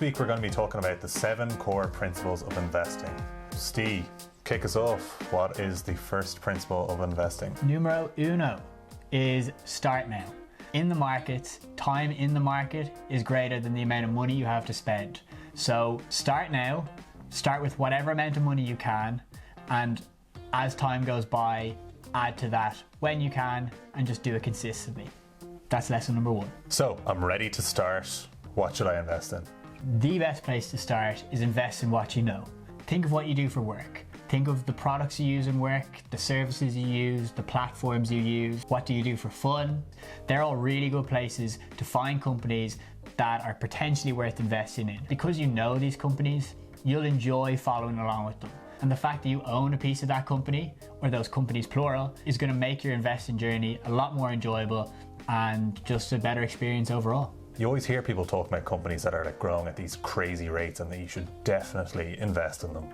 This week we're going to be talking about the 7 core principles of investing. Steve, kick us off. What is the first principle of investing? Numero uno is start now. In the markets, time in the market is greater than the amount of money you have to spend. So start now, start with whatever amount of money you can, and as time goes by, add to that when you can and just do it consistently. That's lesson number 1. So I'm ready to start. What should I invest in? The best place to start is invest in what you know. Think of what you do for work. Think of the products you use in work, the services you use, the platforms you use. What do you do for fun? They're all really good places to find companies that are potentially worth investing in. Because you know these companies, you'll enjoy following along with them. And the fact that you own a piece of that company, or those companies plural, is going to make your investing journey a lot more enjoyable and just a better experience overall. You always hear people talk about companies that are growing at these crazy rates and that you should definitely invest in them.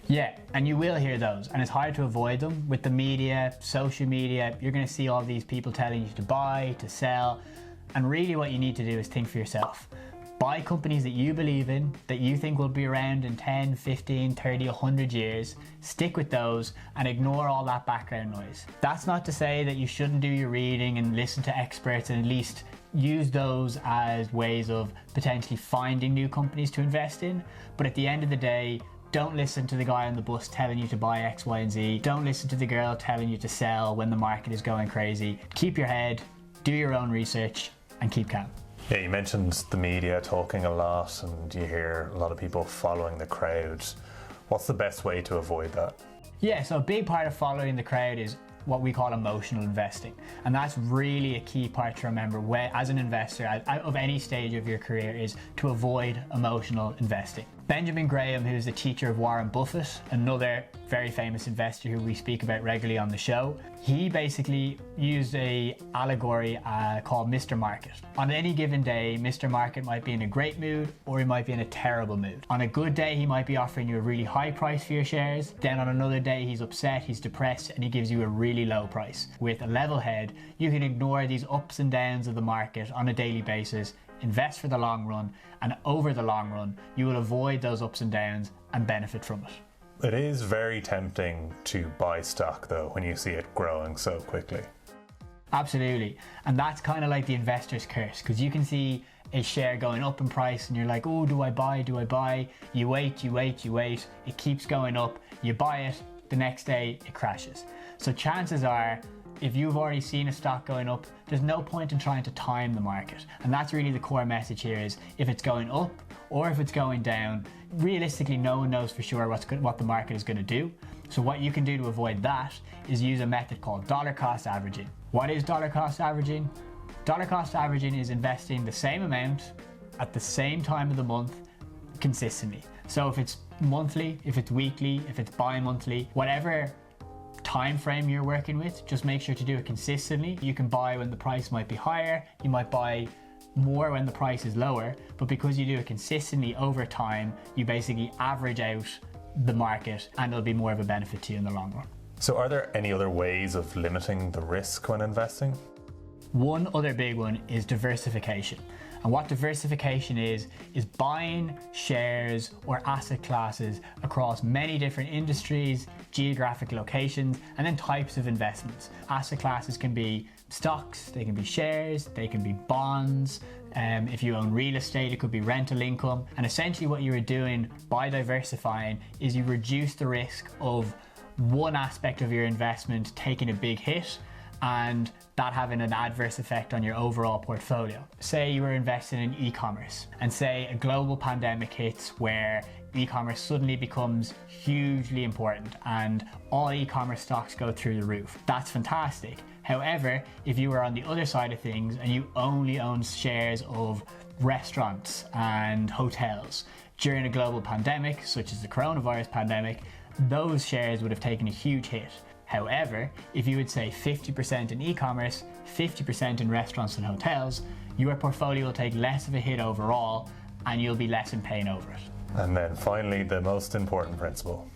Yeah, and you will hear those, and it's hard to avoid them. With the media, social media, you're going to see all these people telling you to buy, to sell, and really what you need to do is think for yourself. Buy companies that you believe in, that you think will be around in 10, 15, 30, 100 years. Stick with those and ignore all that background noise. That's not to say that you shouldn't do your reading and listen to experts and at least use those as ways of potentially finding new companies to invest in. But at the end of the day, don't listen to the guy on the bus telling you to buy X, Y, and Z. Don't listen to the girl telling you to sell when the market is going crazy. Keep your head, do your own research, and keep calm. Yeah, you mentioned the media talking a lot and you hear a lot of people following the crowd. What's the best way to avoid that? Yeah, so a big part of following the crowd is what we call emotional investing. And that's really a key part to remember as an investor of any stage of your career, is to avoid emotional investing. Benjamin Graham, who's the teacher of Warren Buffett, another very famous investor who we speak about regularly on the show, he basically used a allegory called Mr. Market. On any given day, Mr. Market might be in a great mood or he might be in a terrible mood. On a good day, he might be offering you a really high price for your shares. Then on another day, he's upset, he's depressed, and he gives you a really low price. With a level head, you can ignore these ups and downs of the market on a daily basis, invest for the long run, and over the long run, you will avoid those ups and downs and benefit from it. It is very tempting to buy stock though when you see it growing so quickly. Absolutely, and that's kind of like the investor's curse, because you can see a share going up in price and you're like, oh, do I buy? You wait, it keeps going up, you buy it, the next day it crashes. So chances are, if you've already seen a stock going up, there's no point in trying to time the market. And that's really the core message here, is if it's going up or if it's going down, realistically no one knows for sure what the market is going to do. So what you can do to avoid that is use a method called dollar cost averaging. What is dollar cost averaging? Dollar cost averaging is investing the same amount at the same time of the month consistently. So if it's monthly, if it's weekly, if it's bi-monthly, whatever time frame you're working with, just make sure to do it consistently. You can buy when the price might be higher, you might buy more when the price is lower, but because you do it consistently over time, you basically average out the market and it'll be more of a benefit to you in the long run. So are there any other ways of limiting the risk when investing? One other big one is diversification. And what diversification is buying shares or asset classes across many different industries, geographic locations, and then types of investments. Asset classes can be stocks, they can be shares, they can be bonds. If you own real estate, it could be rental income. And essentially what you are doing by diversifying is you reduce the risk of one aspect of your investment taking a big hit and that having an adverse effect on your overall portfolio. Say you were investing in e-commerce and say a global pandemic hits where e-commerce suddenly becomes hugely important and all e-commerce stocks go through the roof. That's fantastic. However, if you were on the other side of things and you only own shares of restaurants and hotels during a global pandemic, such as the coronavirus pandemic, those shares would have taken a huge hit. However, if you would say 50% in e-commerce, 50% in restaurants and hotels, your portfolio will take less of a hit overall and you'll be less in pain over it. And then finally, the most important principle.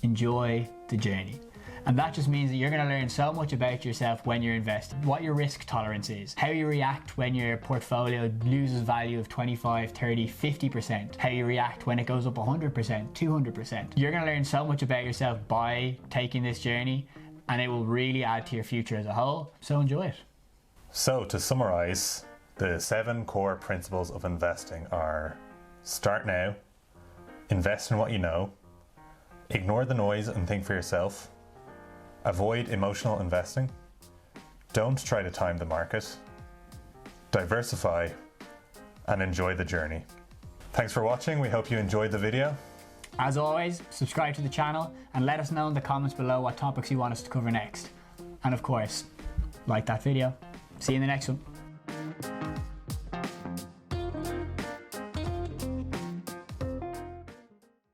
Enjoy the journey. And that just means that you're going to learn so much about yourself when you're investing, what your risk tolerance is, how you react when your portfolio loses value of 25, 30, 50%, how you react when it goes up 100%, 200%. You're going to learn so much about yourself by taking this journey, and it will really add to your future as a whole. So enjoy it. So to summarize, the 7 core principles of investing are: start now, invest in what you know, ignore the noise and think for yourself, avoid emotional investing, don't try to time the market, diversify, and enjoy the journey. Thanks for watching. We hope you enjoyed the video. As always, subscribe to the channel and let us know in the comments below what topics you want us to cover next. And of course, like that video. See you in the next one.